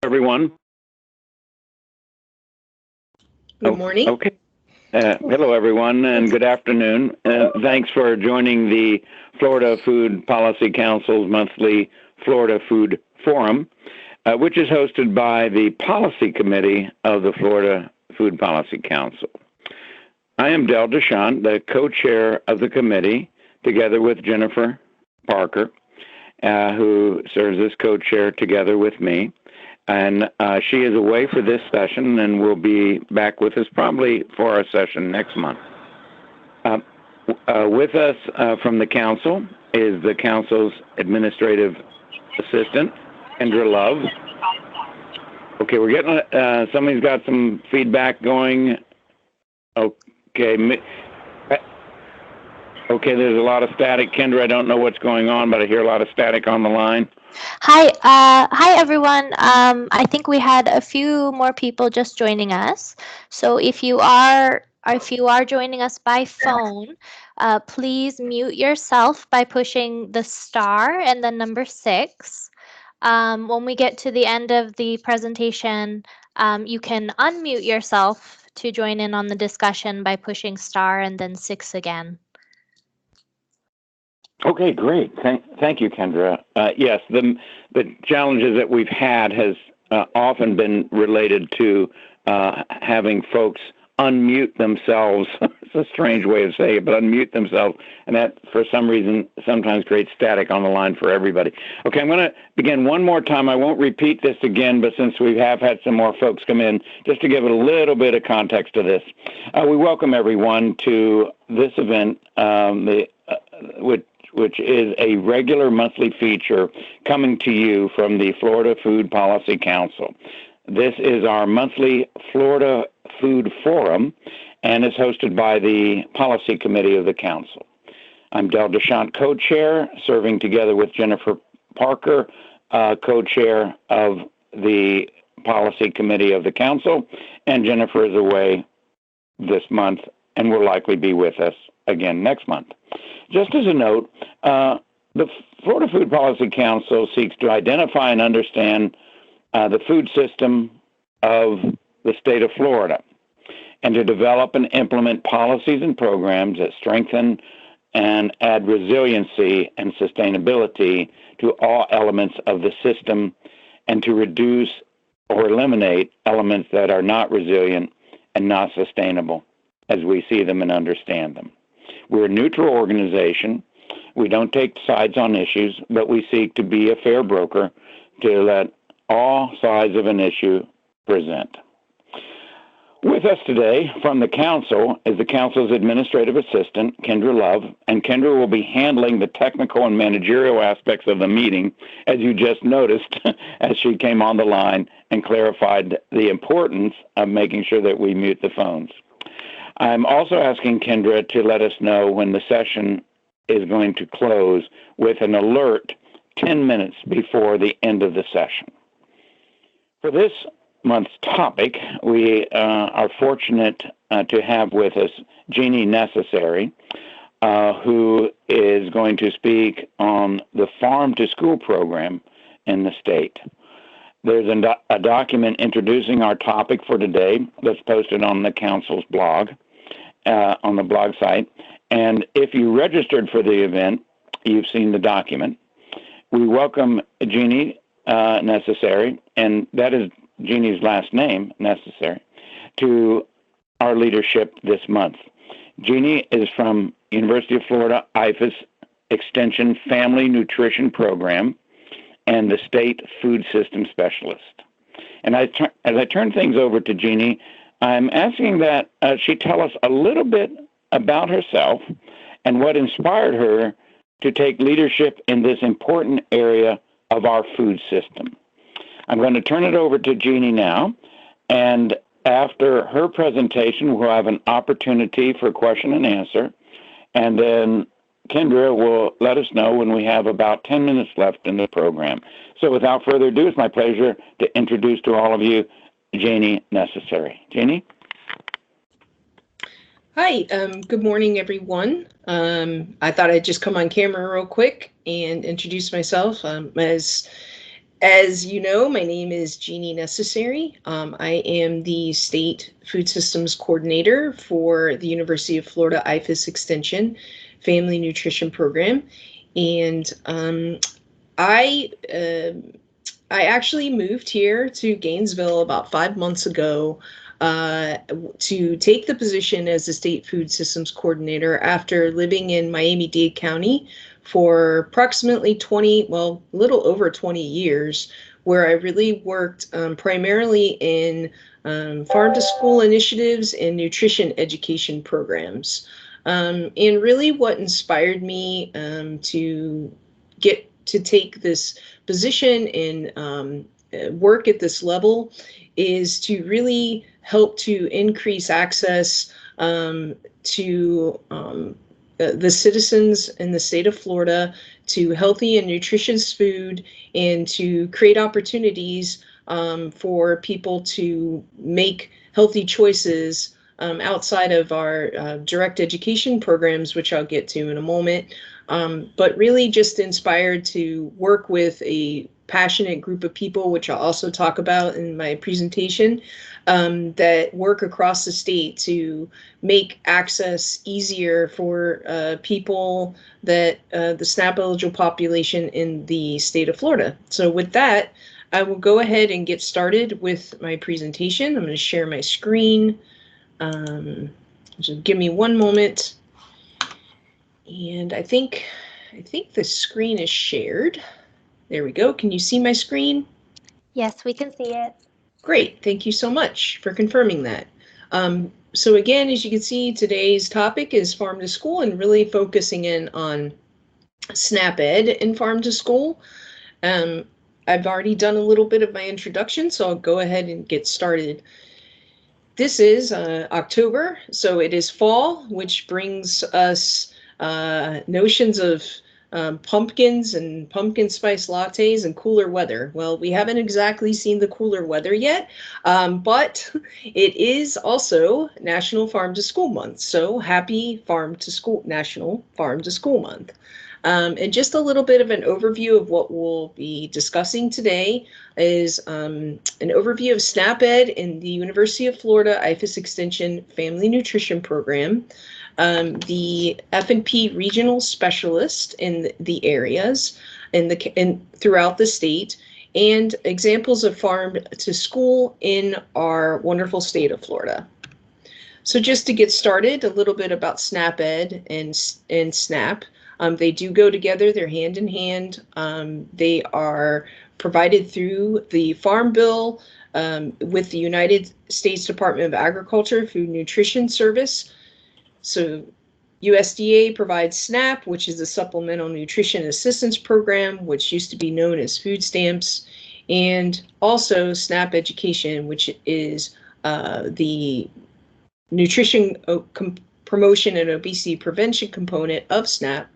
Everyone. Good morning. Okay. Hello, everyone, and good afternoon. Thanks for joining the Florida Food Policy Council's monthly Florida Food Forum, which is hosted by the Policy Committee of the Florida Food Policy Council. I am Del DeShant, the co-chair of the committee, together with Jennifer Parker, who serves as co-chair together with me. And she is away for this session and will be back with us probably for our session next month. With us from the council is the council's administrative assistant, Kendra Love. Okay, we're getting, somebody's got some feedback going. Okay. Okay, there's a lot of static. Kendra, I don't know what's going on, but I hear a lot of static on the line. Hi everyone. I think we had a few more people just joining us. So if you are joining us by phone, please mute yourself by pushing the star and then number 6. When we get to the end of the presentation, you can unmute yourself to join in on the discussion by pushing star and then 6 again. Okay, great. Thank you, Kendra. Yes, the challenges that we've had has often been related to having folks unmute themselves. It's a strange way of saying it, but unmute themselves, and that, for some reason, sometimes creates static on the line for everybody. Okay, I'm going to begin one more time. I won't repeat this again, but since we have had some more folks come in, just to give it a little bit of context to this, we welcome everyone to this event, which is a regular monthly feature coming to you from the Florida Food Policy Council. This is our monthly Florida Food Forum and is hosted by the Policy Committee of the Council. I'm Del DeShant, co-chair, serving together with Jennifer Parker, co-chair of the Policy Committee of the Council, and Jennifer is away this month and will likely be with us again next month. Just as a note, the Florida Food Policy Council seeks to identify and understand the food system of the state of Florida and to develop and implement policies and programs that strengthen and add resiliency and sustainability to all elements of the system and to reduce or eliminate elements that are not resilient and not sustainable as we see them and understand them. We're a neutral organization. We don't take sides on issues, but we seek to be a fair broker to let all sides of an issue present. With us today from the council is the council's administrative assistant, Kendra Love, and Kendra will be handling the technical and managerial aspects of the meeting, as you just noticed, as she came on the line and clarified the importance of making sure that we mute the phones. I'm also asking Kendra to let us know when the session is going to close with an alert 10 minutes before the end of the session. For this month's topic, we are fortunate to have with us Jeannie Necessary, who is going to speak on the Farm to School program in the state. There's a document introducing our topic for today that's posted on the council's blog, on the blog site. And if you registered for the event, you've seen the document. We welcome Jeannie Necessary, and that is Jeannie's last name, Necessary, to our leadership this month. Jeannie is from University of Florida IFAS Extension Family Nutrition Program and the State Food System Specialist. And as I turn things over to Jeannie, I'm asking that she tell us a little bit about herself and what inspired her to take leadership in this important area of our food system. I'm going to turn it over to Jeannie now, and after her presentation, we'll have an opportunity for question and answer, and then Kendra will let us know when we have about 10 minutes left in the program. So without further ado, it's my pleasure to introduce to all of you Jeannie Necessary. Jeannie? Hi, good morning, everyone. I thought I'd just come on camera real quick and introduce myself. As As you know, my name is Jeannie Necessary. I am the State Food Systems Coordinator for the University of Florida IFAS Extension Family Nutrition Program. And I actually moved here to Gainesville about 5 months ago to take the position as the State Food Systems Coordinator after living in Miami-Dade County for approximately 20, well, a little over 20 years, where I really worked primarily in farm to school initiatives and nutrition education programs. And really what inspired me to get to take this position and work at this level is to really help to increase access to the citizens in the state of Florida to healthy and nutritious food, and to create opportunities for people to make healthy choices outside of our direct education programs, which I'll get to in a moment. But really just inspired to work with a passionate group of people, which I'll also talk about in my presentation, that work across the state to make access easier for people that the SNAP eligible population in the state of Florida. So with that, I will go ahead and get started with my presentation. I'm going to share my screen. Just give me one moment. And I think the screen is shared. There we go. Can you see my screen? Yes, we can see it. Great. Thank you so much for confirming that. So again, as you can see, today's topic is farm to school, and really focusing in on SNAP Ed in farm to school. I've already done a little bit of my introduction, so I'll go ahead and get started. This is October, so it is fall, which brings us notions of pumpkins and pumpkin spice lattes and cooler weather. Well, we haven't exactly seen the cooler weather yet, but it is also National Farm to School Month. So happy National Farm to School Month. And just a little bit of an overview of what we'll be discussing today is an overview of SNAP Ed in the University of Florida IFAS Extension Family Nutrition Program, the F&P regional specialist in the areas and throughout the state, and examples of farm to school in our wonderful state of Florida. So just to get started, a little bit about SNAP Ed and SNAP. They do go together, they're hand in hand. They are provided through the Farm Bill with the United States Department of Agriculture Food Nutrition Service. So USDA provides SNAP, which is the Supplemental Nutrition Assistance Program, which used to be known as food stamps, and also SNAP Education, which is the nutrition promotion and obesity prevention component of SNAP.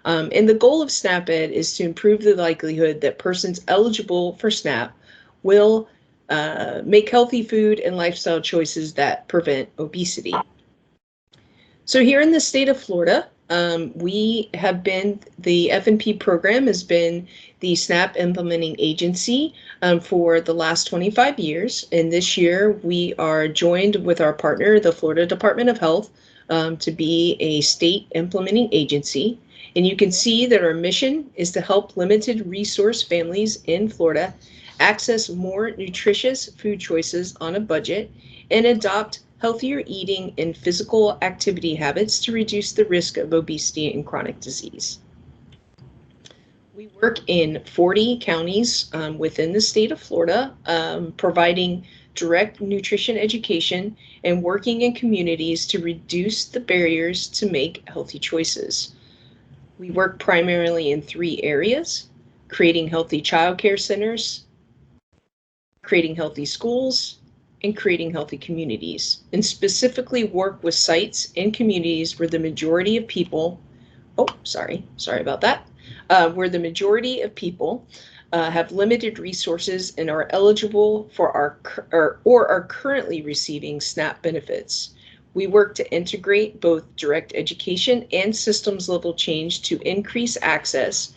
And the goal of SNAP Ed is to improve the likelihood that persons eligible for SNAP will make healthy food and lifestyle choices that prevent obesity. So here in the state of Florida, we have been, the F&P program has been the SNAP implementing agency for the last 25 years. And this year we are joined with our partner, the Florida Department of Health, to be a state implementing agency. And you can see that our mission is to help limited resource families in Florida access more nutritious food choices on a budget and adopt healthier eating and physical activity habits to reduce the risk of obesity and chronic disease. We work in 40 counties within the state of Florida, providing direct nutrition education and working in communities to reduce the barriers to make healthy choices. We work primarily in 3 areas: creating healthy childcare centers, creating healthy schools, and creating healthy communities, and specifically work with sites and communities where the majority of people, sorry about that, where the majority of people have limited resources and are eligible for or are currently receiving SNAP benefits. We work to integrate both direct education and systems level change to increase access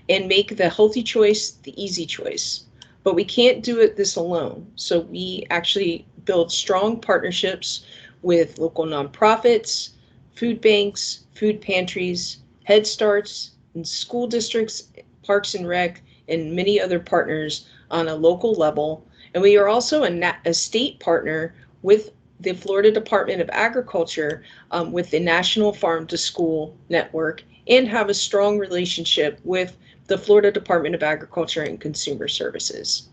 and make the healthy choice the easy choice. but we can't do this alone. So we actually build strong partnerships with local nonprofits, food banks, food pantries, Head Starts, and school districts, Parks and Rec, and many other partners on a local level. And we are also a state partner with the Florida Department of Agriculture, with the National Farm to School Network, and have a strong relationship with the Florida Department of Agriculture and Consumer Services.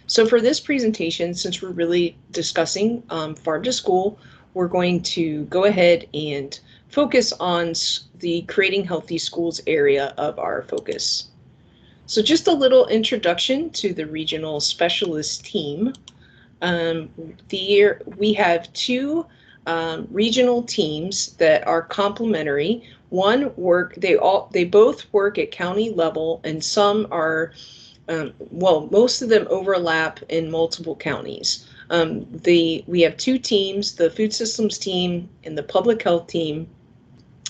So for this presentation, since we're really discussing farm to school, we're going to go ahead and focus on the Creating Healthy Schools area of our focus. So just a little introduction to the regional specialist team. We have two regional teams that are complementary. They both work at county level, and some are, most of them overlap in multiple counties. We have two teams, the food systems team and the public health team,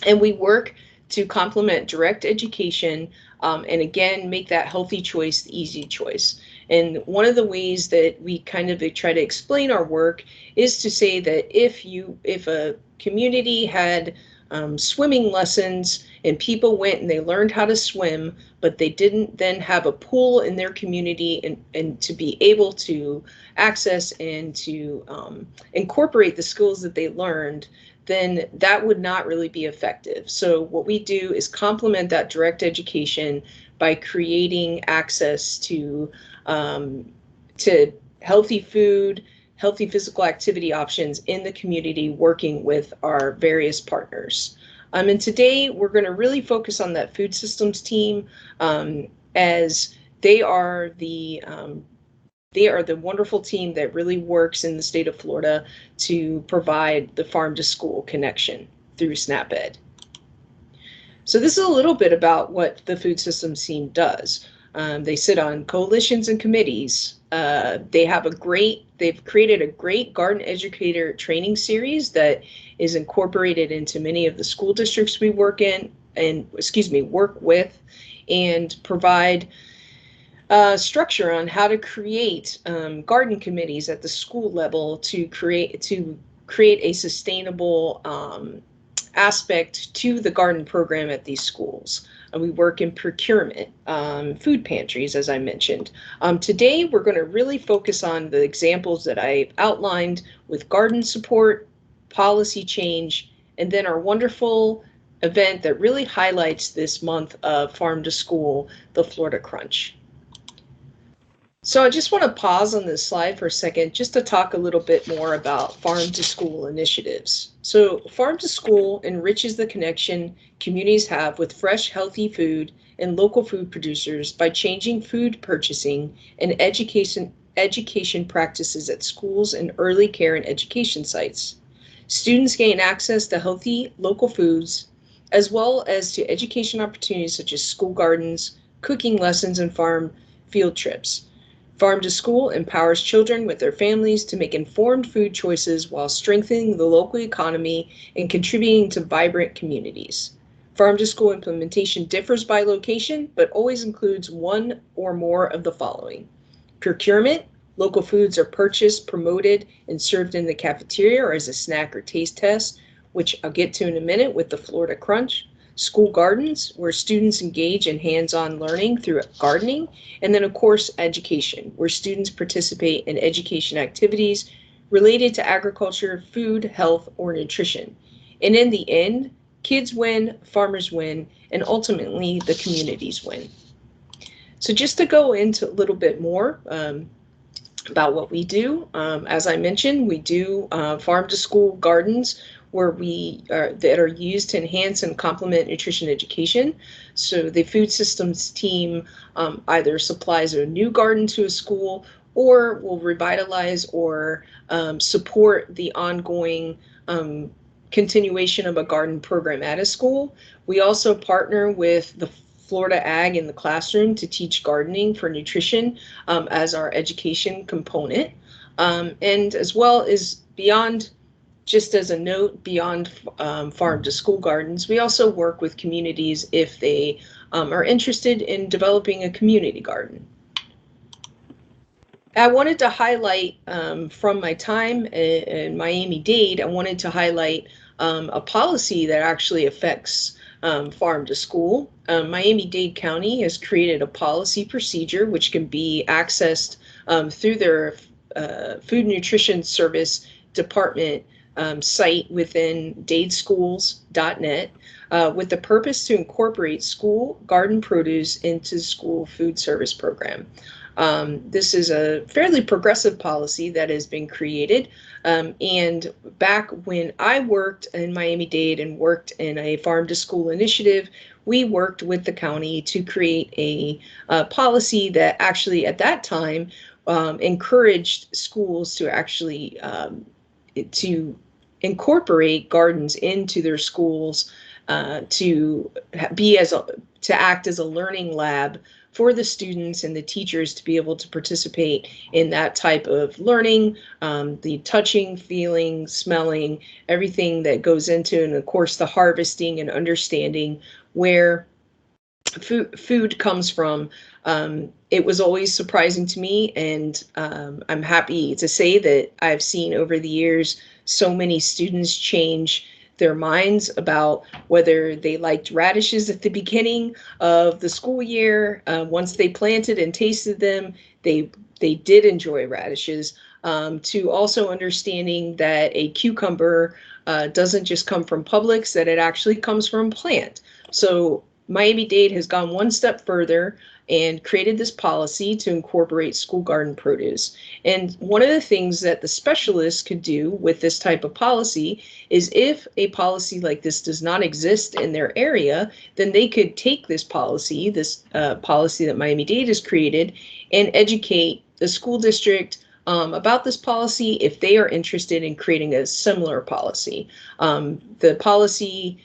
and we work to complement direct education, and again, make that healthy choice the easy choice. And one of the ways that we kind of try to explain our work is to say that if a community had swimming lessons and people went and they learned how to swim, but they didn't then have a pool in their community and to be able to access and to incorporate the skills that they learned, then that would not really be effective. So what we do is complement that direct education by creating access to healthy food, healthy physical activity options in the community, working with our various partners. And today we're going to really focus on that food systems team, as they are the wonderful team that really works in the state of Florida to provide the farm to school connection through SNAP-Ed. So this is a little bit about what the food systems team does. They sit on coalitions and committees. They've created a great garden educator training series that is incorporated into many of the school districts we work with, and provide structure on how to create garden committees at the school level to create a sustainable aspect to the garden program at these schools. We work in procurement, food pantries, as I mentioned. Today, we're going to really focus on the examples that I outlined with garden support, policy change, and then our wonderful event that really highlights this month of Farm to School, the Florida Crunch. So I just want to pause on this slide for a second just to talk a little bit more about farm to school initiatives. So farm to school enriches the connection communities have with fresh, healthy food and local food producers by changing food purchasing and education practices at schools and early care and education sites. Students gain access to healthy local foods, as well as to education opportunities such as school gardens, cooking lessons, and farm field trips. Farm to School empowers children with their families to make informed food choices while strengthening the local economy and contributing to vibrant communities. Farm to School implementation differs by location, but always includes one or more of the following. Procurement. Local foods are purchased, promoted, and served in the cafeteria or as a snack or taste test, which I'll get to in a minute with the Florida Crunch. School gardens, where students engage in hands-on learning through gardening. And then, of course, education, where students participate in education activities related to agriculture, food, health, or nutrition. And in the end, kids win, farmers win, and ultimately the communities win. So just to go into a little bit more about what we do, as I mentioned, we do farm to school gardens where that are used to enhance and complement nutrition education. So the food systems team either supplies a new garden to a school or will revitalize or support the ongoing continuation of a garden program at a school. We also partner with the Florida Ag in the classroom to teach gardening for nutrition as our education component. And as well as beyond, just as a note, beyond farm to school gardens, we also work with communities if they are interested in developing a community garden. I wanted to highlight from my time in Miami-Dade, I wanted to highlight a policy that actually affects farm to school. Miami-Dade County has created a policy procedure which can be accessed through their Food Nutrition Service Department site within dadeschools.net with the purpose to incorporate school garden produce into the school food service program. This is a fairly progressive policy that has been created. And back when I worked in Miami-Dade and worked in a farm to school initiative, we worked with the county to create a policy that actually at that time encouraged schools to actually to incorporate gardens into their schools to act as a learning lab for the students and the teachers to be able to participate in that type of learning, the touching, feeling, smelling, everything that goes into, and of course the harvesting and understanding where food comes from. It was always surprising to me, and I'm happy to say that I've seen over the years so many students change their minds about whether they liked radishes at the beginning of the school year. Once they planted and tasted them, they did enjoy radishes, to also understanding that a cucumber doesn't just come from Publix, that it actually comes from a plant. So Miami-Dade has gone one step further and created this policy to incorporate school garden produce. And one of the things that the specialists could do with this type of policy is if a policy like this does not exist in their area, then they could take this policy that Miami-Dade has created, and educate the school district about this policy if they are interested in creating a similar policy. The policy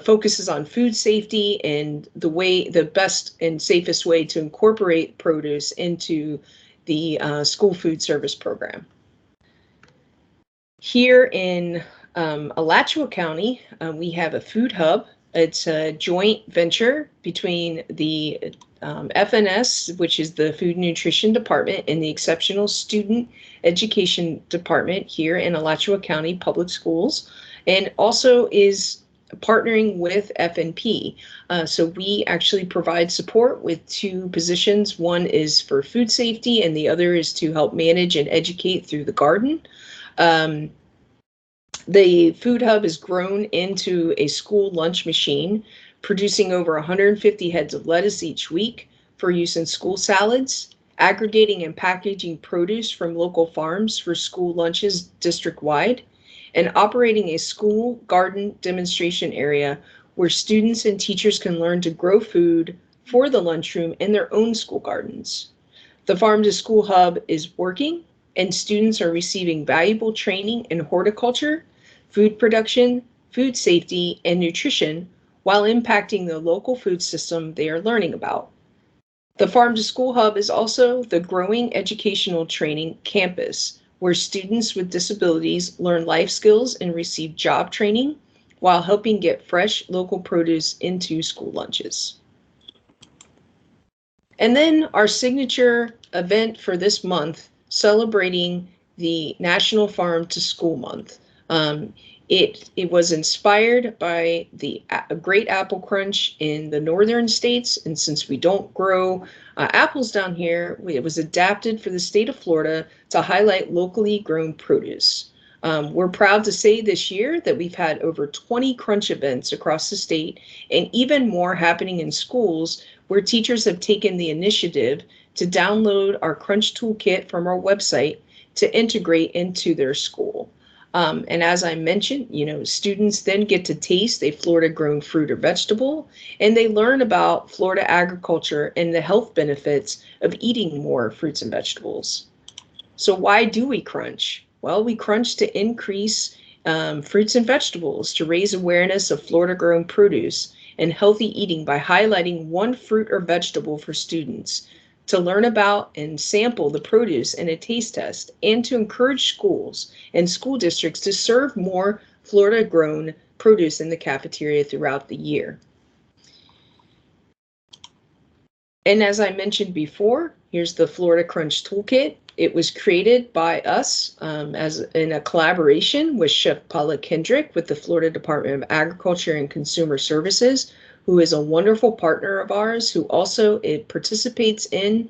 focuses on food safety and the best and safest way to incorporate produce into the school food service program. Here in Alachua County, we have a food hub. It's a joint venture between the FNS, which is the Food Nutrition Department, and the Exceptional Student Education Department here in Alachua County Public Schools, and also is partnering with FNP. So we actually provide support with two positions. One is for food safety, and the other is to help manage and educate through the garden. The food hub has grown into a school lunch machine, producing over 150 heads of lettuce each week for use in school salads, aggregating and packaging produce from local farms for school lunches district-wide, and operating a school garden demonstration area where students and teachers can learn to grow food for the lunchroom in their own school gardens. The Farm to School Hub is working, and students are receiving valuable training in horticulture, food production, food safety, and nutrition while impacting the local food system they are learning about. The Farm to School Hub is also the growing educational training campus, where students with disabilities learn life skills and receive job training while helping get fresh local produce into school lunches. And then our signature event for this month, celebrating the National Farm to School Month. It was inspired by the great apple crunch in the northern states, and since we don't grow apples down here, it was adapted for the state of Florida to highlight locally grown produce. We're proud to say this year that we've had over 20 crunch events across the state, and even more happening in schools where teachers have taken the initiative to download our crunch toolkit from our website to integrate into their school. And as I mentioned, students then get to taste a Florida grown fruit or vegetable, and they learn about Florida agriculture and the health benefits of eating more fruits and vegetables. So why do we crunch? Well, we crunch to increase fruits and vegetables, to raise awareness of Florida grown produce and healthy eating by highlighting one fruit or vegetable for students, to learn about and sample the produce in a taste test, and to encourage schools and school districts to serve more Florida grown produce in the cafeteria throughout the year. And as I mentioned before, Here's the Florida Crunch Toolkit. It was created by us as in a collaboration with Chef Paula Kendrick with the Florida Department of Agriculture and Consumer Services, who is a wonderful partner of ours, who also participates in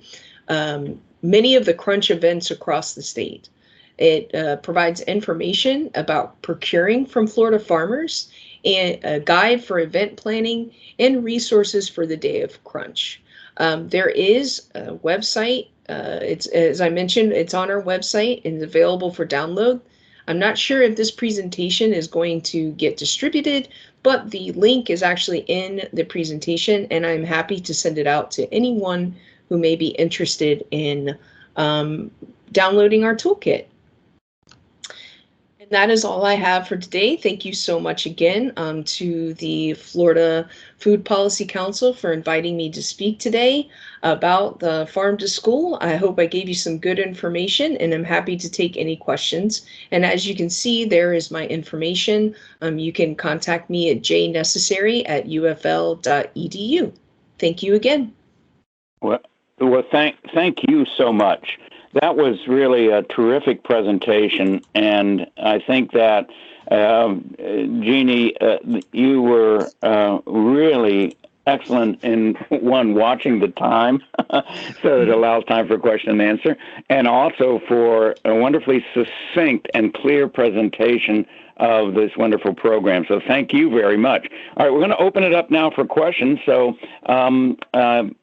many of the Crunch events across the state. It provides information about procuring from Florida farmers, and a guide for event planning, and resources for the day of Crunch. There is a website. It's, as I mentioned, it's on our website and available for download. I'm not sure if this presentation is going to get distributed, but the link is actually in the presentation, and I'm happy to send it out to anyone who may be interested in downloading our toolkit. And that is all I have for today. Thank you so much again to the Florida Food Policy Council for inviting me to speak today about the Farm to School. I hope I gave you some good information, and I'm happy to take any questions. And as you can see, there is my information. You can contact me at jnecessary@ufl.edu. Thank you again. Well, thank you so much. That was really a terrific presentation, and I think that, Jeannie, you were really excellent in, one, watching the time, so it allows time for question and answer, and also for a wonderfully succinct and clear presentation of this wonderful program. So thank you very much. All right, we're going to open it up now for questions. So, Kendra,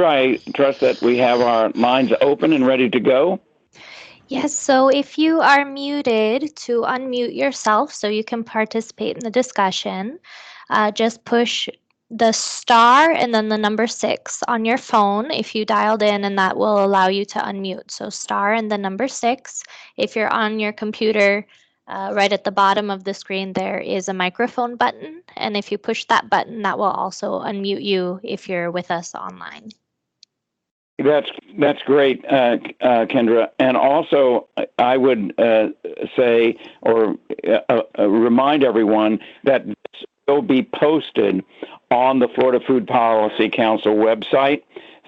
I trust that we have our lines open and ready to go. Yes, so if you are muted, to unmute yourself so you can participate in the discussion, just push the star and then the number 6 on your phone if you dialed in, and that will allow you to unmute. So star and the number 6. If you're on your computer, right at the bottom of the screen, there is a microphone button. And if you push that button, that will also unmute you if you're with us online. That's great, Kendra. And also, I would say or remind everyone that this will be posted on the Florida Food Policy Council website.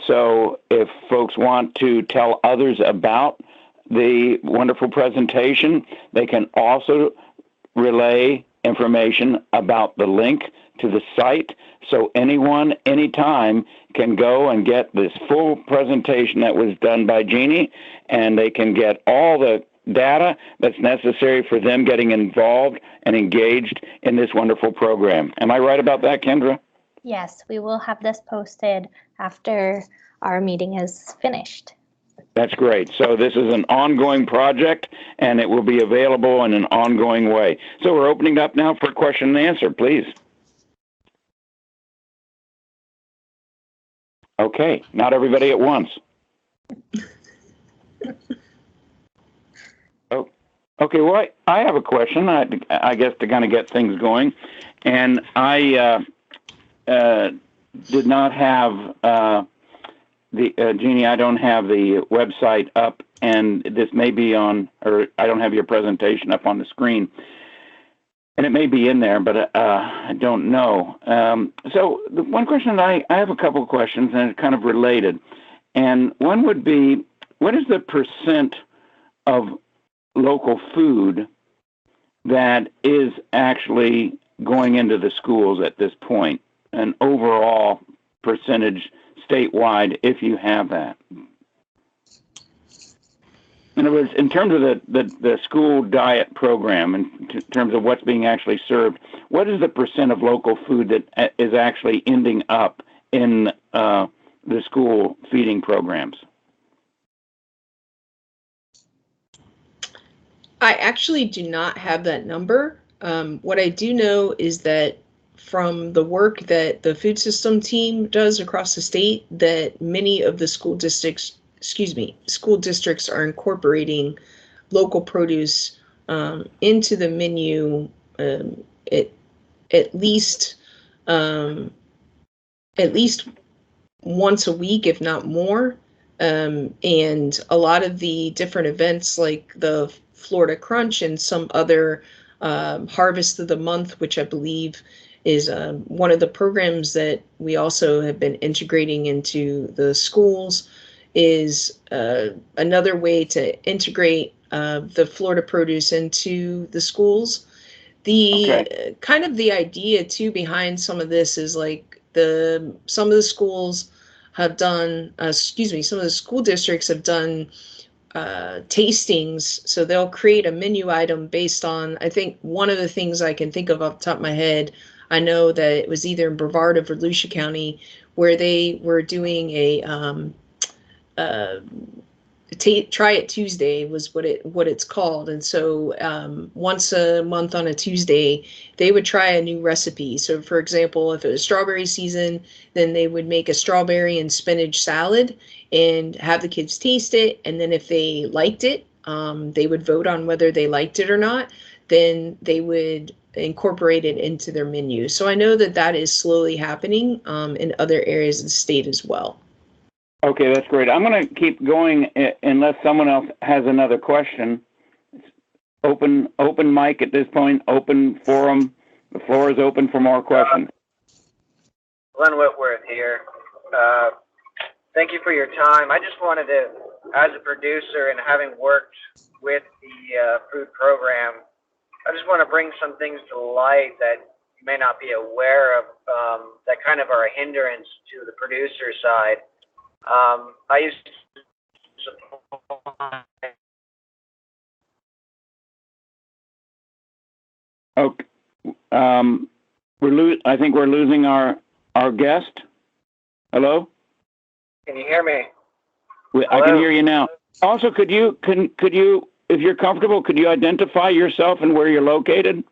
So if folks want to tell others about the wonderful presentation, they can also relay information about the link to the site, so anyone, anytime, can go and get this full presentation that was done by Jeannie, and they can get all the data that's necessary for them getting involved and engaged in this wonderful program. Am I right about that, Kendra? Yes, we will have this posted after our meeting is finished. That's great. So this is an ongoing project, and it will be available in an ongoing way. So we're opening up now for question and answer, please. Okay, not everybody at once. Oh, okay. Well, I have a question. I guess to kind of get things going, and I did not have Jeannie. I don't have the website up, and this may be on, or I don't have your presentation up on the screen. And it may be in there, but I don't know. So the one question I have a couple of questions, and it's kind of related. And one would be, what is the percent of local food that is actually going into the schools at this point? An overall percentage statewide, if you have that. In other words, in terms of the school diet program, in terms of what's being actually served, what is the percent of local food that is actually ending up in the school feeding programs? I actually do not have that number. What I do know is that from the work that the food system team does across the state, that many of the school districts are incorporating local produce into the menu at least once a week, if not more. And a lot of the different events like the Florida Crunch and some other Harvest of the Month, which I believe is one of the programs that we also have been integrating into the schools, is another way to integrate the Florida produce into the schools. The kind of the idea too behind some of this is like some of the schools have done, some of the school districts have done tastings. So they'll create a menu item based on, I think one of the things I can think of off the top of my head, I know that it was either in Brevard or Volusia County, where they were doing a Try It Tuesday was what it's called. And so once a month on a Tuesday, they would try a new recipe. So for example, if it was strawberry season, then they would make a strawberry and spinach salad and have the kids taste it. And then if they liked it, they would vote on whether they liked it or not. Then they would incorporate it into their menu. So I know that that is slowly happening in other areas of the state as well. Okay, that's great. I'm going to keep going unless someone else has another question. Open mic at this point, open forum. The floor is open for more questions. Glenn Whitworth here. Thank you for your time. I just wanted to, as a producer and having worked with the food program, I just want to bring some things to light that you may not be aware of that kind of are a hindrance to the producer side. I used to supply. Okay. I think we're losing our guest. Hello? Can you hear me? I can hear you now. Also, could you, if you're comfortable, could you identify yourself and where you're located?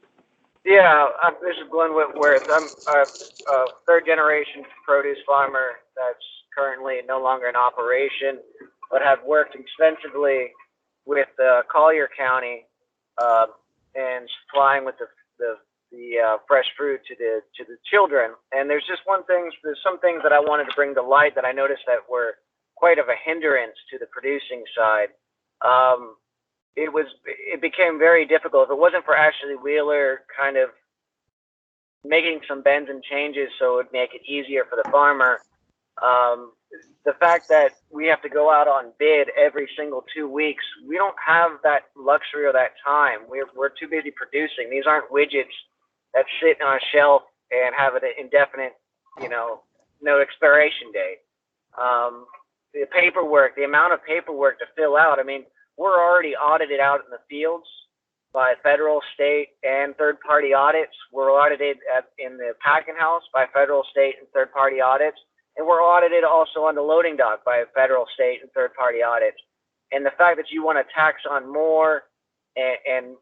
Yeah, this is Glenn Whitworth. I'm a third-generation produce farmer that's currently no longer in operation, but have worked extensively with Collier County and supplying with the fresh fruit to the children. And there's some things that I wanted to bring to light that I noticed that were quite of a hindrance to the producing side. It became very difficult. If it wasn't for Ashley Wheeler kind of making some bends and changes so it would make it easier for the farmer, the fact that we have to go out on bid every single 2 weeks, we don't have that luxury or that time. We're too busy producing. These aren't widgets that sit on a shelf and have an indefinite, no expiration date. The paperwork, the amount of paperwork to fill out. I mean, we're already audited out in the fields by federal, state, and third-party audits. We're audited in the packing house by federal, state, and third-party audits. And we're audited also on the loading dock by federal, state, and third-party audits. And the fact that you want to tax on more and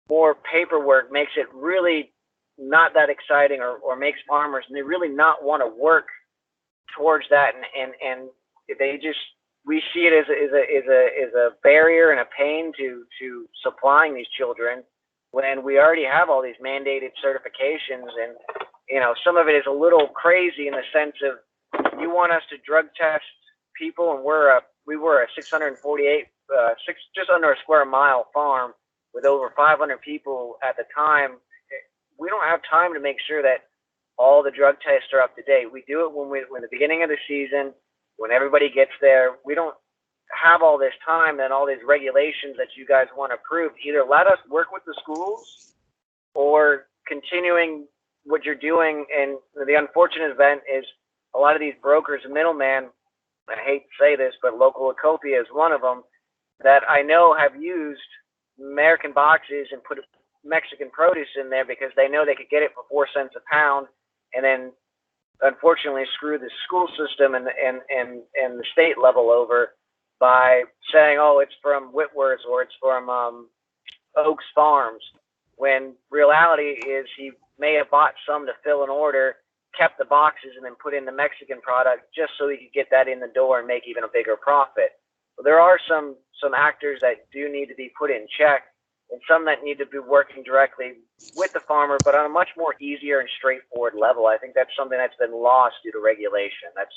more paperwork makes it really not that exciting, or makes farmers and they really not want to work towards that. And they just, we see it as a barrier and a pain to supplying these children when we already have all these mandated certifications. And, some of it is a little crazy in the sense of, you want us to drug test people, and we were a 648, just under a square mile farm with over 500 people at the time. We don't have time to make sure that all the drug tests are up to date. We do it when the beginning of the season, when everybody gets there. We don't have all this time and all these regulations that you guys want to approve. Either let us work with the schools or continuing what you're doing. And the unfortunate event is, a lot of these brokers and middlemen, I hate to say this, but Local Acopia is one of them, that I know have used American boxes and put Mexican produce in there because they know they could get it for 4 cents a pound, and then unfortunately screw the school system and the state level over by saying, oh, it's from Whitworth's or it's from Oaks Farms, when reality is he may have bought some to fill an order, kept the boxes, and then put in the Mexican product just so he could get that in the door and make even a bigger profit. But there are some actors that do need to be put in check, and some that need to be working directly with the farmer, but on a much more easier and straightforward level. I think that's something that's been lost due to regulation. That's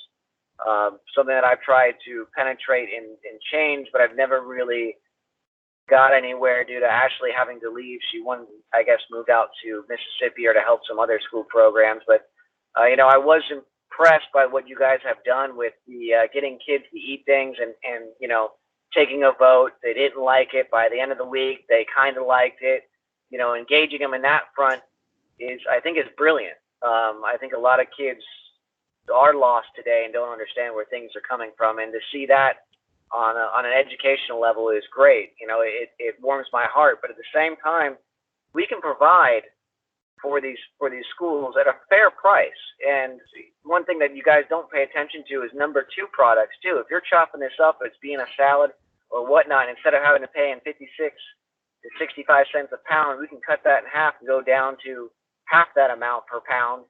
something that I've tried to penetrate and change, but I've never really got anywhere due to Ashley having to leave. She moved out to Mississippi or to help some other school programs, but I was impressed by what you guys have done with the getting kids to eat things and you know, taking a vote. They didn't like it. By the end of the week, they kind of liked it. You know, engaging them in that front I think is brilliant. I think a lot of kids are lost today and don't understand where things are coming from, and to see that on an educational level is great. You know, it warms my heart. But at the same time, we can provide for these schools at a fair price. And one thing that you guys don't pay attention to is number 2 products too. If you're chopping this up as being a salad or whatnot, instead of having to pay in 56 to 65 cents a pound, we can cut that in half and go down to half that amount per pound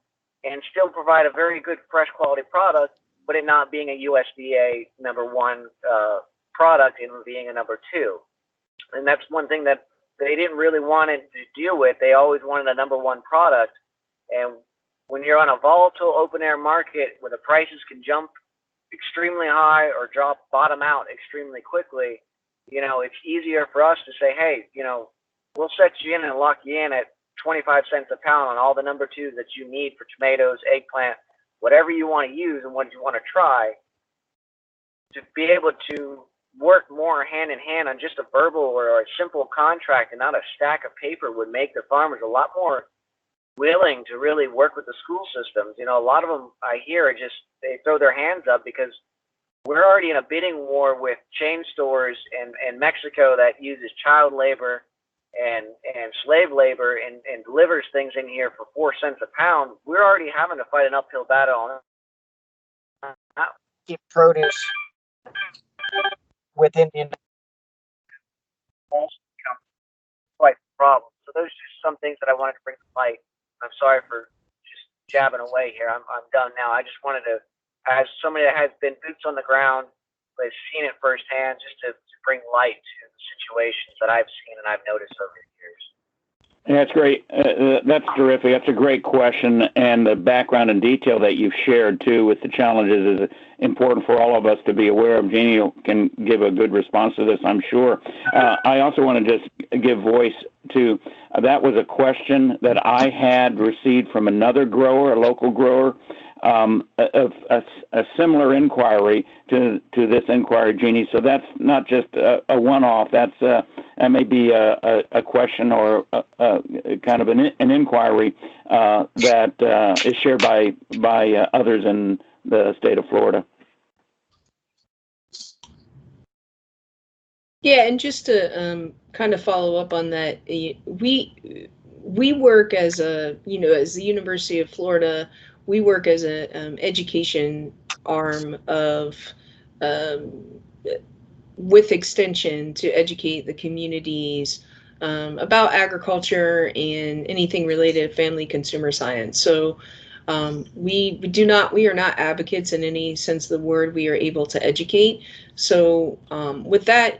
and still provide a very good fresh quality product, but it not being a USDA number 1 product and being a number 2. And that's one thing that they didn't really want it to deal with. They always wanted a number 1 product. And when you're on a volatile open air market where the prices can jump extremely high or bottom out extremely quickly, you know, it's easier for us to say, hey, you know, we'll set you in and lock you in at 25 cents a pound on all the number 2s that you need for tomatoes, eggplant, whatever you want to use and what you want to try, to be able to work more hand in hand on just a verbal or a simple contract and not a stack of paper would make the farmers a lot more willing to really work with the school systems. You know, a lot of them I hear are just, they throw their hands up because we're already in a bidding war with chain stores in Mexico that uses child labor and slave labor and delivers things in here for 4 cents a pound. We're already having to fight an uphill battle on keep produce within the quite the problem. So those are just some things that I wanted to bring to light. I'm sorry for just jabbing away here. I'm done now. I just wanted to, as somebody that has been boots on the ground, has seen it firsthand, just to bring light to the situations that I've seen and I've noticed over the years. That's great. That's terrific. That's a great question. And the background and detail that you've shared, too, with the challenges is important for all of us to be aware of. Jeannie can give a good response to this, I'm sure. I also want to just give voice to, that was a question that I had received from another grower, a local grower, a similar inquiry to this inquiry, Jeannie. So that's not just a one-off. That may be a question or kind of an inquiry that is shared by others in the state of Florida. Yeah, and just to kind of follow up on that, we work as as the University of Florida. We work as an education arm of with Extension to educate the communities about agriculture and anything related to family consumer science. So we are not advocates in any sense of the word. We are able to educate. So with that,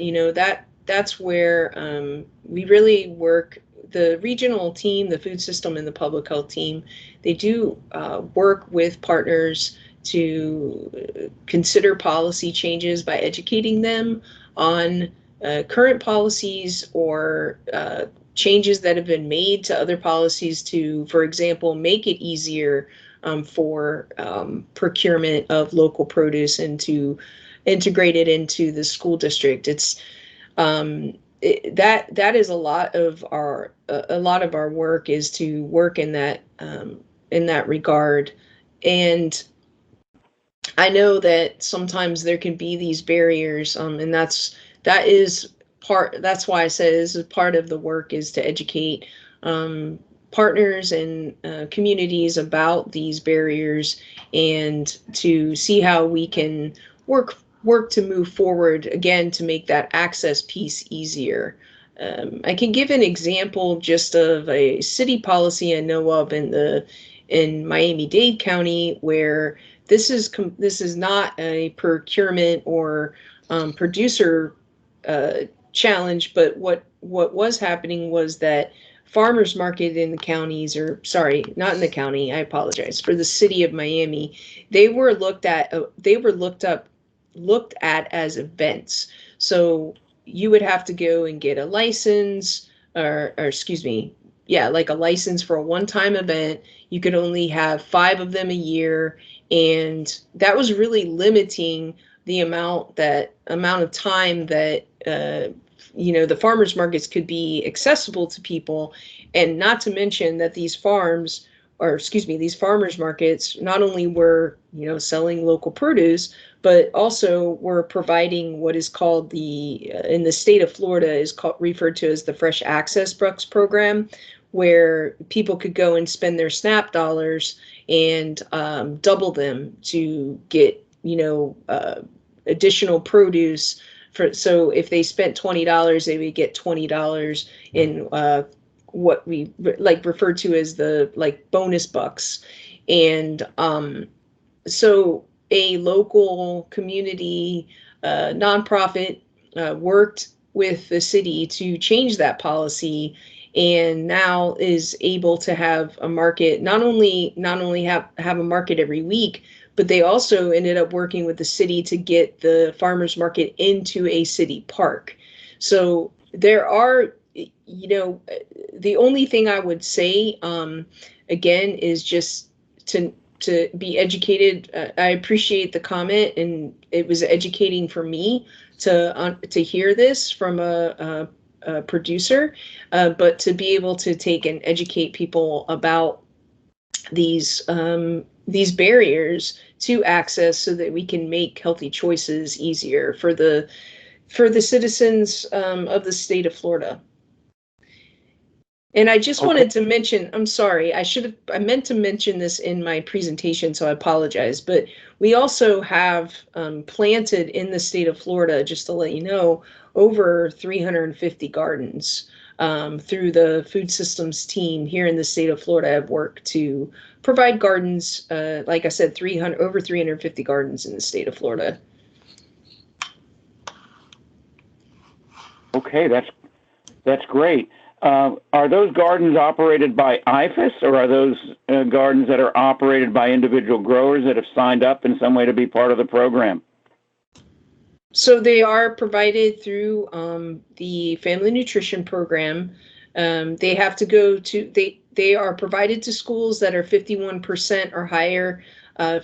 that's where we really work. The regional team, the food system, and the public health team, they do work with partners to consider policy changes by educating them on current policies or changes that have been made to other policies to, for example, make it easier for procurement of local produce and to integrate it into the school district. It's that is a lot of our work is to work in that regard. And I know that sometimes there can be these barriers, and that's why I said this is part of the work, is to educate partners and communities about these barriers and to see how we can work to move forward again to make that access piece easier. I can give an example just of a city policy I know of in Miami-Dade County, where this is not a procurement or producer challenge, but what was happening was that farmers market in the counties, or sorry, not in the county, I apologize, for the city of Miami, they were looked at as events. So you would have to go and get a license, or excuse me, like a license for a one-time event. You could only have 5 of them a year. And that was really limiting the amount of time that the farmers markets could be accessible to people. And not to mention that these farmers markets not only were, selling local produce, but also were providing what is called in the state of Florida is referred to as the Fresh Access Bucks program, where people could go and spend their SNAP dollars and double them to get, additional produce. So if they spent $20, they would get $20 in what we refer to as the bonus bucks. And so a local community nonprofit worked with the city to change that policy, and now is able to have a market, not only have a market every week, but they also ended up working with the city to get the farmers market into a city park. So there are, the only thing I would say, again, is just to be educated. I appreciate the comment, and it was educating for me to hear this from a producer, but to be able to take and educate people about these barriers to access, so that we can make healthy choices easier for the citizens of the state of Florida. And I just wanted to mention, I'm sorry, I meant to mention this in my presentation, so I apologize, but we also have planted in the state of Florida, just to let you know, over 350 gardens through the food systems team here in the state of Florida. Have worked to provide gardens, like I said, over 350 gardens in the state of Florida. Okay, that's great. Are those gardens operated by IFAS, or are those gardens that are operated by individual growers that have signed up in some way to be part of the program? So they are provided through the Family Nutrition Program. They have to go to, they are provided to schools that are 51% or higher,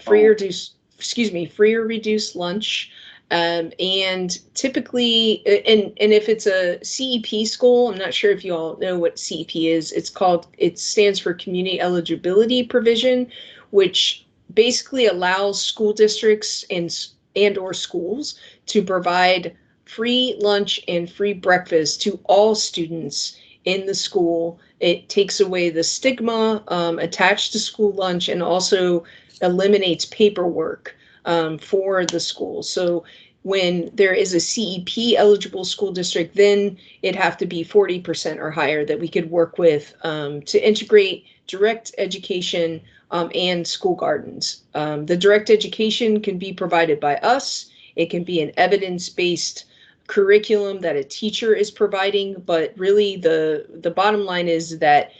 free or reduced lunch. And typically, and if it's a CEP school, I'm not sure if you all know what CEP is. It stands for Community Eligibility Provision, which basically allows school districts and or schools to provide free lunch and free breakfast to all students in the school. It takes away the stigma attached to school lunch, and also eliminates paperwork for the school. So when there is a CEP eligible school district, then it'd have to be 40% or higher that we could work with to integrate direct education and school gardens. The direct education can be provided by us. It can be an evidence-based curriculum that a teacher is providing, but really the bottom line is that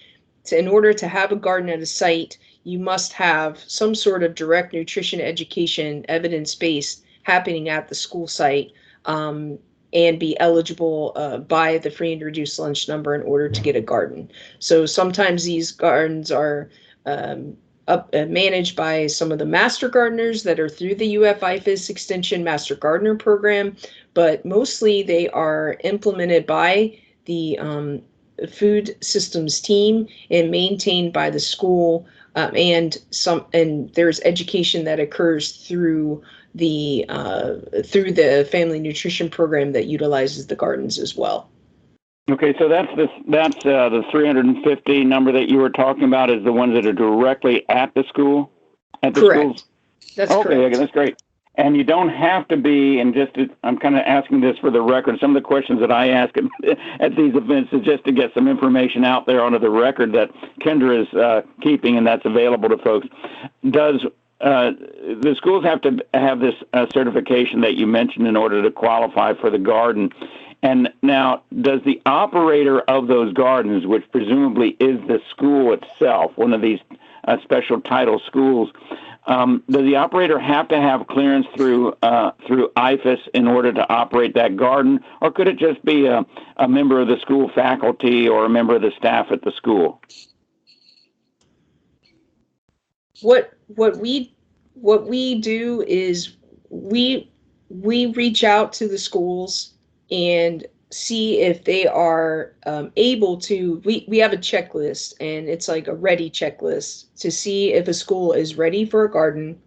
in order to have a garden at a site, you must have some sort of direct nutrition education, evidence-based, happening at the school site, and be eligible by the free and reduced lunch number in order to get a garden. So sometimes these gardens are managed by some of the master gardeners that are through the IFAS Extension Master Gardener Program, but mostly they are implemented by the food systems team and maintained by the school, and there's education that occurs through the family nutrition program that utilizes the gardens as well. Okay, so that's the 350 number that you were talking about is the ones that are directly at the school? Correct. That's correct. Okay, that's great. And you don't have to be, I'm kind of asking this for the record. Some of the questions that I ask at these events is just to get some information out there onto the record that Kendra is keeping, and that's available to folks. Does the schools have to have this certification that you mentioned in order to qualify for the garden? And now, does the operator of those gardens, which presumably is the school itself, one of these special title schools, does the operator have to have clearance through IFAS in order to operate that garden, or could it just be a member of the school faculty or a member of the staff at the school? What we what we do is we reach out to the schools and see if they are able to. We have a checklist, and it's like a ready checklist to see if a school is ready for a garden,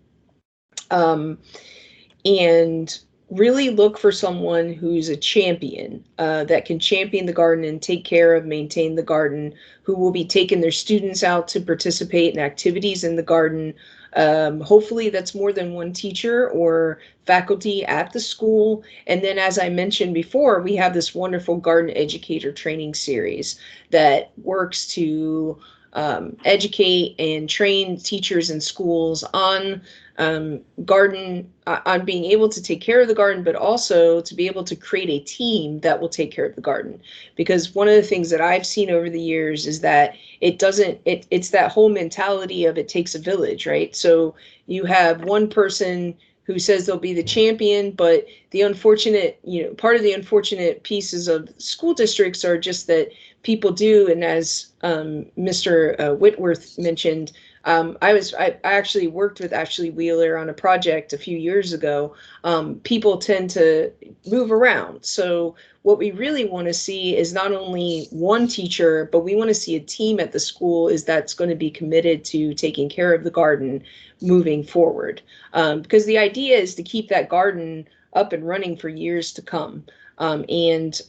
and really look for someone who's a champion, that can champion the garden and take care of, maintain the garden, who will be taking their students out to participate in activities in the garden. Hopefully that's more than one teacher or faculty at the school. And then, as I mentioned before, we have this wonderful garden educator training series that works to educate and train teachers in schools on garden, on being able to take care of the garden, but also to be able to create a team that will take care of the garden. Because one of the things that I've seen over the years is that it's that whole mentality of it takes a village, right? So you have one person who says they'll be the champion, but the unfortunate, part of the unfortunate pieces of school districts are just that people do, and as Mr. Whitworth mentioned, I actually worked with Ashley Wheeler on a project a few years ago. People tend to move around. So what we really want to see is not only one teacher, but we want to see a team at the school that's going to be committed to taking care of the garden moving forward. Because the idea is to keep that garden up and running for years to come. And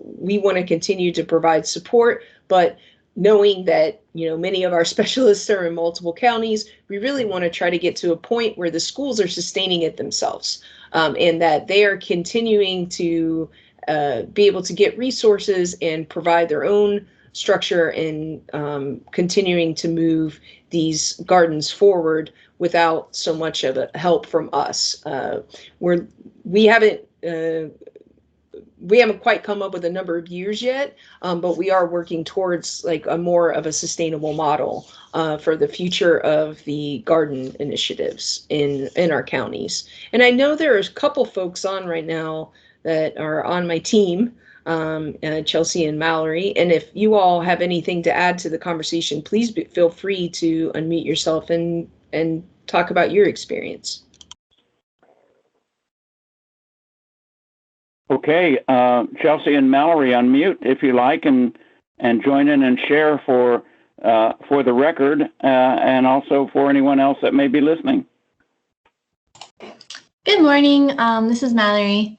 we want to continue to provide support, but knowing that many of our specialists are in multiple counties, we really want to try to get to a point where the schools are sustaining it themselves, and that they are continuing to be able to get resources and provide their own structure, and continuing to move these gardens forward without so much of a help from us. We haven't quite come up with a number of years yet, but we are working towards like a more of a sustainable model for the future of the garden initiatives in our counties. And I know there are a couple folks on right now that are on my team, Chelsea and Mallory. And if you all have anything to add to the conversation, please feel free to unmute yourself and talk about your experience. Okay, Chelsea and Mallory, unmute if you like, and join in and share for the record, and also for anyone else that may be listening. Good morning. This is Mallory.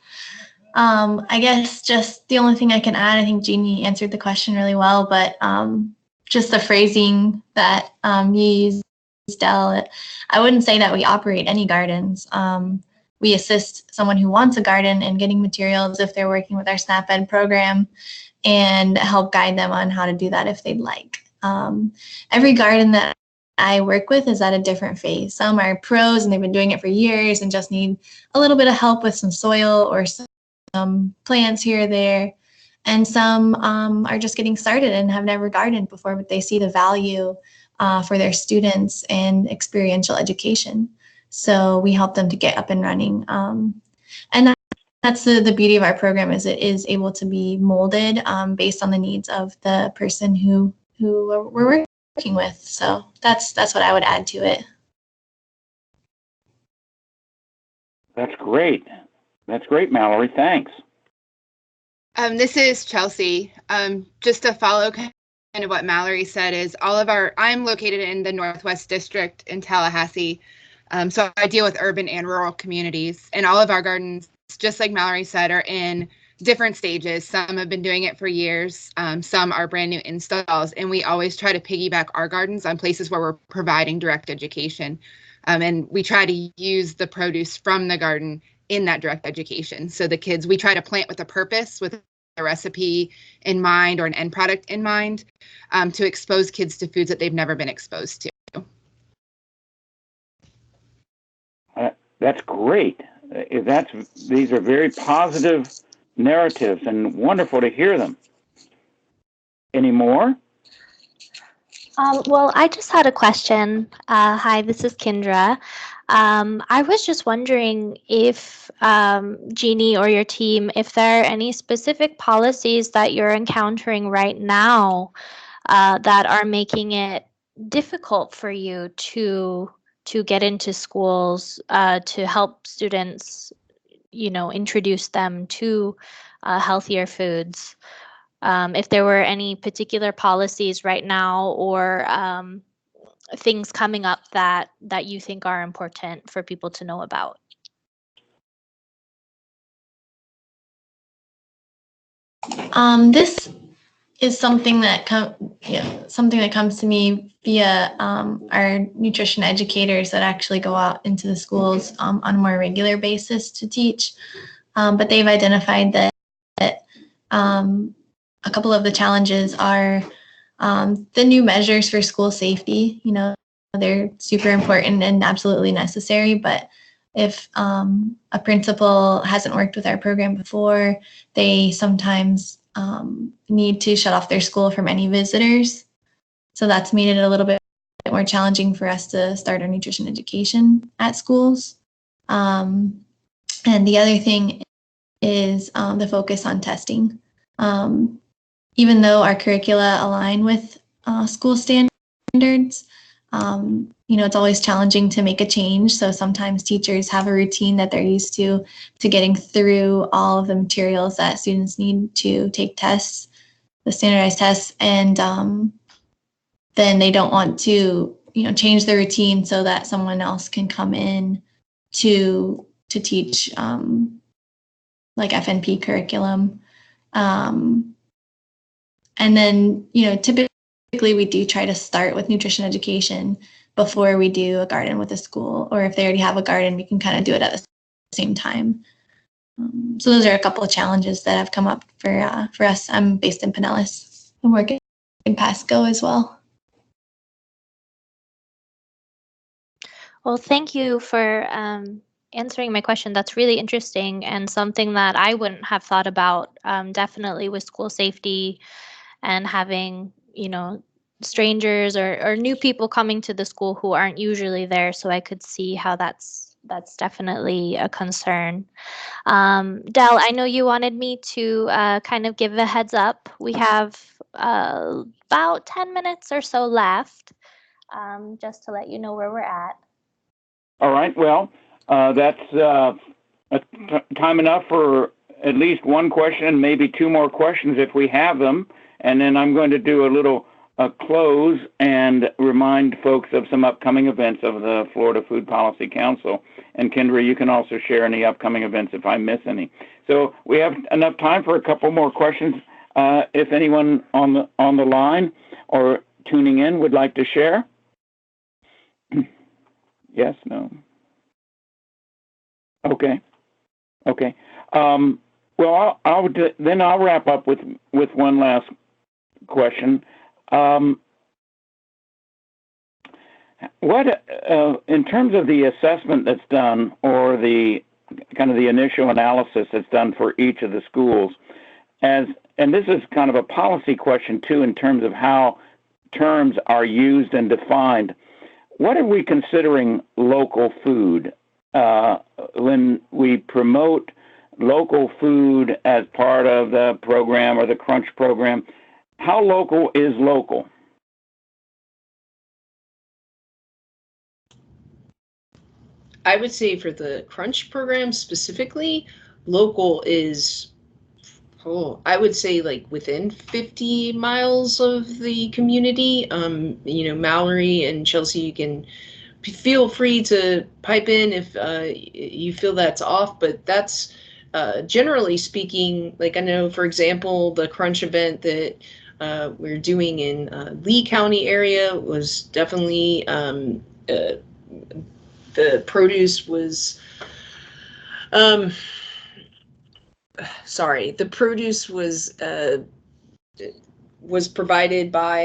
I guess just the only thing I can add, I think Jeannie answered the question really well, but just the phrasing that you used, Del, I wouldn't say that we operate any gardens. We assist someone who wants a garden in getting materials if they're working with our SNAP Ed program, and help guide them on how to do that if they'd like. Every garden that I work with is at a different phase. Some are pros and they've been doing it for years and just need a little bit of help with some soil or some plants here or there. And some are just getting started and have never gardened before, but they see the value for their students and experiential education. So we help them to get up and running. And that's the beauty of our program, is it is able to be molded based on the needs of the person who we're working with. So that's what I would add to it. That's great. That's great, Mallory. Thanks. This is Chelsea. Just to follow kind of what Mallory said, is I'm located in the Northwest District in Tallahassee. So I deal with urban and rural communities, and all of our gardens, just like Mallory said, are in different stages. Some have been doing it for years. Some are brand new installs, and we always try to piggyback our gardens on places where we're providing direct education. And we try to use the produce from the garden in that direct education. So the kids, we try to plant with a purpose, with a recipe in mind or an end product in mind, to expose kids to foods that they've never been exposed to. That's great. These are very positive narratives, and wonderful to hear them. Any more? Well, I just had a question. Hi, this is Kendra. I was just wondering if, Jeannie or your team, if there are any specific policies that you're encountering right now that are making it difficult for you to to get into schools, to help students, introduce them to healthier foods. If there were any particular policies right now or things coming up that you think are important for people to know about. This is something that comes to me via our nutrition educators that actually go out into the schools on a more regular basis to teach. But they've identified that a couple of the challenges are the new measures for school safety. They're super important and absolutely necessary, but if a principal hasn't worked with our program before, they sometimes need to shut off their school from any visitors. So that's made it a little bit more challenging for us to start our nutrition education at schools. And the other thing is the focus on testing. Even though our curricula align with school standards, it's always challenging to make a change. So sometimes teachers have a routine that they're used to getting through all of the materials that students need to take tests, the standardized tests, and then they don't want to, change the routine so that someone else can come in to teach like FNP curriculum. And then, typically we do try to start with nutrition education before we do a garden with a school, or if they already have a garden, we can kind of do it at the same time. So those are a couple of challenges that have come up for us. I'm based in Pinellas. I'm working in Pasco as well. Well, thank you for answering my question. That's really interesting and something that I wouldn't have thought about, definitely with school safety and having, strangers or new people coming to the school who aren't usually there. So I could see how that's definitely a concern. Del, I know you wanted me to kind of give a heads up. We have about 10 minutes or so left, just to let you know where we're at. All right. Well, that's time enough for at least one question, maybe two more questions if we have them. And then I'm going to do a little close and remind folks of some upcoming events of the Florida Food Policy Council. And Kendra, you can also share any upcoming events if I miss any. So we have enough time for a couple more questions. If anyone on the line or tuning in would like to share. Yes, no. Okay. Well, I'll wrap up with one last question. What, in terms of the assessment that's done, or the kind of the initial analysis that's done for each of the schools, and this is kind of a policy question too, in terms of how terms are used and defined. What are we considering local food when we promote local food as part of the program or the Crunch program? How local is local? I would say for the Crunch program specifically, local is, I would say like within 50 miles of the community. Mallory and Chelsea, you can feel free to pipe in if you feel that's off, but that's generally speaking, like I know, for example, the Crunch event that we're doing in Lee County area was definitely, the produce was, the produce was provided by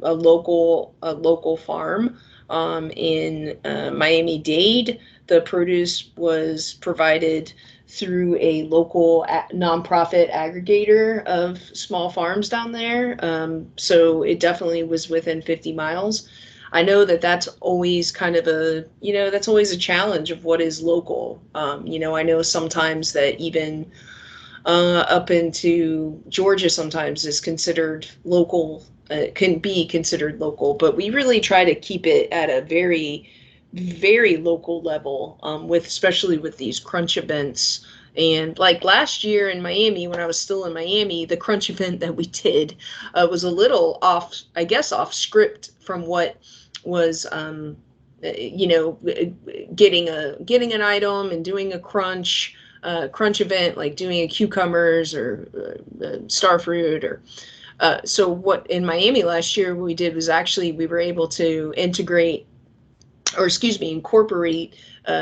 a local farm in Miami-Dade. The produce was provided through a local nonprofit aggregator of small farms down there. So it definitely was within 50 miles. I know that that's always kind of that's always a challenge of what is local. I know sometimes that even up into Georgia sometimes is considered local, can be considered local, but we really try to keep it at a very very local level, especially with these crunch events. And like last year in Miami, when I was still in Miami, the crunch event that we did was a little off, I guess, off script from what was, getting an item and doing a crunch event, like doing a cucumbers or starfruit or. So what in Miami last year we did was actually we were able to incorporate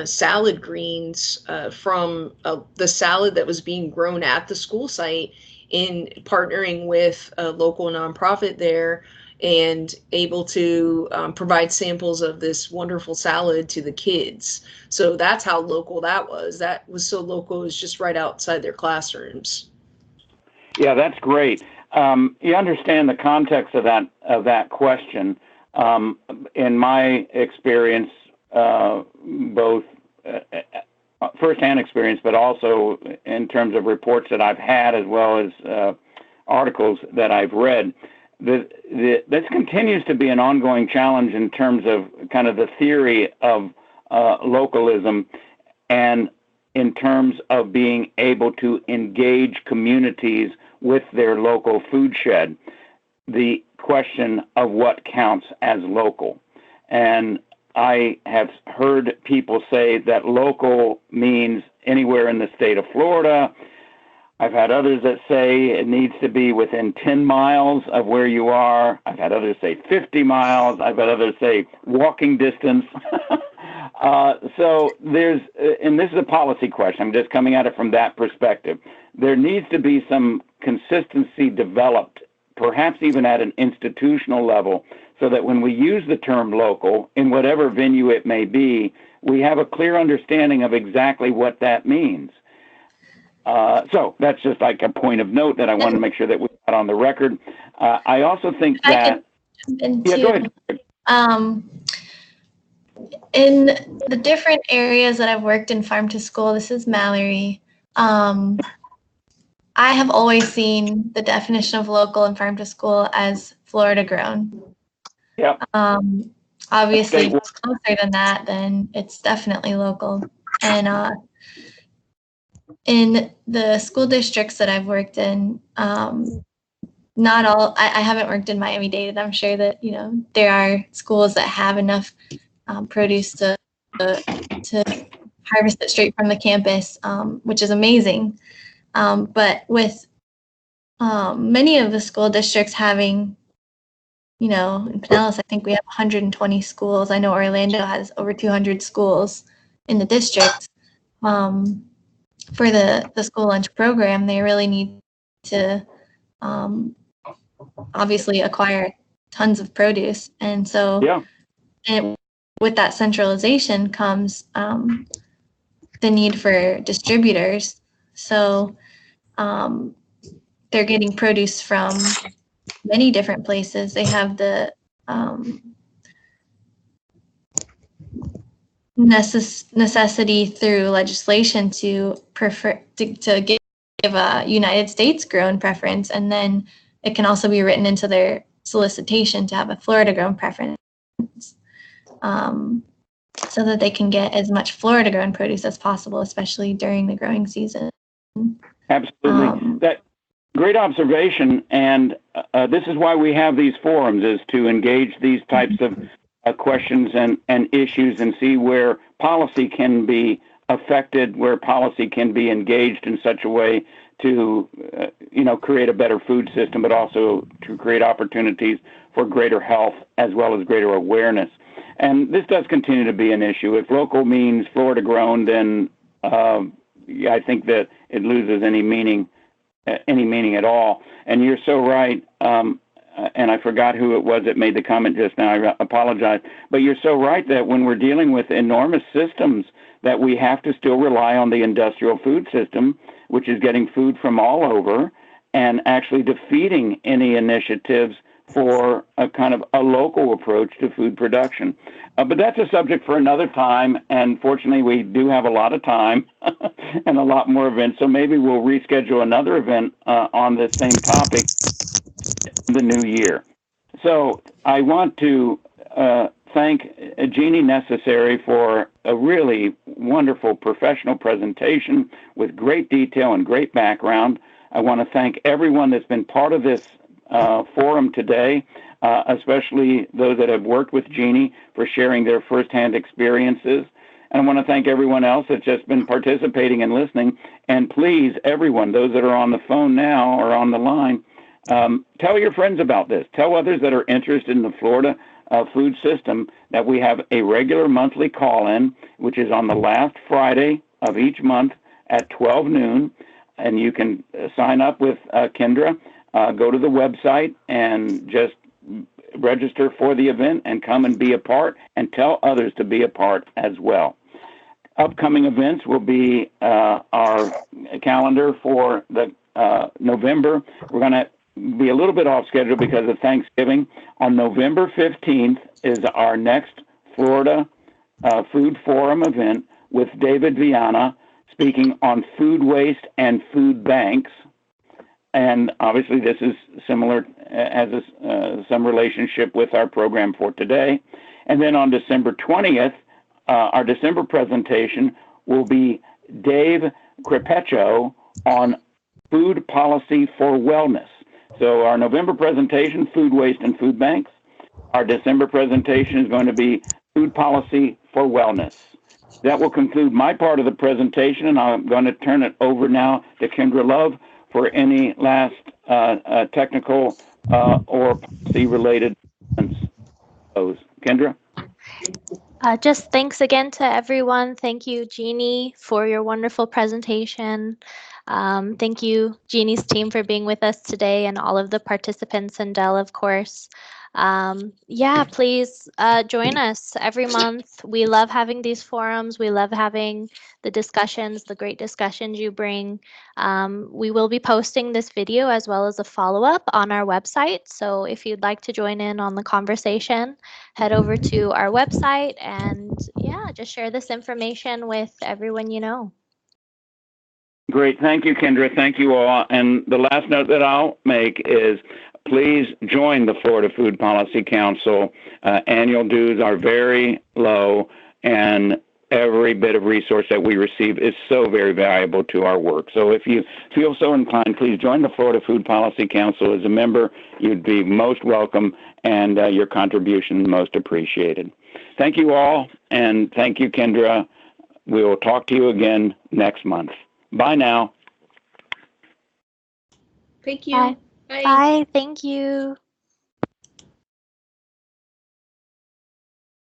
salad greens from the salad that was being grown at the school site, in partnering with a local nonprofit there, and able to provide samples of this wonderful salad to the kids. So that's how local that was. That was so local, it was just right outside their classrooms. Yeah, that's great. You understand the context of that question. In my experience, both firsthand experience, but also in terms of reports that I've had, as well as articles that I've read, this continues to be an ongoing challenge in terms of kind of the theory of localism, and in terms of being able to engage communities with their local food shed, the question of what counts as local. And I have heard people say that local means anywhere in the state of Florida. I've had others that say it needs to be within 10 miles of where you are. I've had others say 50 miles. I've had others say walking distance. So there's, and this is a policy question, I'm just coming at it from that perspective. There needs to be some consistency developed, perhaps even at an institutional level, so that when we use the term local, in whatever venue it may be, we have a clear understanding of exactly what that means. So that's just like a point of note that I want to make sure that we got on the record. I also think that... Yeah, go ahead. In the different areas that I've worked in farm to school, this is Mallory. I have always seen the definition of local and farm to school as Florida grown. Yeah. Obviously, if it's closer than that, then it's definitely local. And in the school districts that I've worked in, not all, I haven't worked in Miami-Dade. I'm sure that, there are schools that have enough produce to harvest it straight from the campus, which is amazing. But with many of the school districts having, in Pinellas, I think we have 120 schools. I know Orlando has over 200 schools in the district. For the school lunch program, they really need to obviously acquire tons of produce. And so with that centralization comes the need for distributors. So they're getting produce from many different places. They have the necessity through legislation to give a United States grown preference, and then it can also be written into their solicitation to have a Florida grown preference, so that they can get as much Florida grown produce as possible, especially during the growing season. Absolutely. That great observation. And this is why we have these forums, is to engage these types of questions and issues, and see where policy can be affected, where policy can be engaged in such a way to, create a better food system, but also to create opportunities for greater health as well as greater awareness. And this does continue to be an issue. If local means Florida grown, then I think that it loses any meaning at all. And you're so right. And I forgot who it was that made the comment just now. I apologize. But you're so right that when we're dealing with enormous systems, that we have to still rely on the industrial food system, which is getting food from all over and actually defeating any initiatives for a kind of a local approach to food production. But that's a subject for another time. And fortunately, we do have a lot of time and a lot more events. So maybe we'll reschedule another event on this same topic in the new year. So I want to thank Jeannie Necessary for a really wonderful professional presentation with great detail and great background. I want to thank everyone that's been part of this forum today, especially those that have worked with Jeannie for sharing their firsthand experiences. And I want to thank everyone else that's just been participating and listening. And please, everyone, those that are on the phone now or on the line, tell your friends about this. Tell others that are interested in the Florida food system that we have a regular monthly call-in, which is on the last Friday of each month at 12 noon. And you can sign up with Kendra. Go to the website and just register for the event and come and be a part, and tell others to be a part as well. Upcoming events will be our calendar for the November. We're going to be a little bit off schedule because of Thanksgiving. On November 15th is our next Florida Food Forum event with David Viana speaking on food waste and food banks. And obviously this is similar, has some relationship with our program for today. And then on December 20th, our December presentation will be Dave Crepeccio on food policy for wellness. So our November presentation, food waste and food banks. Our December presentation is going to be food policy for wellness. That will conclude my part of the presentation, and I'm going to turn it over now to Kendra Love for any last technical or policy-related comments. Kendra? Just thanks again to everyone. Thank you, Jeannie, for your wonderful presentation. Thank you, Jeannie's team, for being with us today, and all of the participants, and Dell, of course. Yeah, please join us every month. We love having these forums. We love having the discussions, the great discussions you bring. We will be posting this video as well as a follow-up on our website. So if you'd like to join in on the conversation, head over to our website and yeah, just share this information with everyone you know. Great. Thank you, Kendra. Thank you all. And the last note that I'll make is please join the Florida Food Policy Council. Annual dues are very low, and every bit of resource that we receive is so very valuable to our work. So if you feel so inclined, please join the Florida Food Policy Council as a member. You'd be most welcome, and your contribution most appreciated. Thank you all, and thank you, Kendra. We will talk to you again next month. Bye now. Thank you. Bye. Bye. Thank you.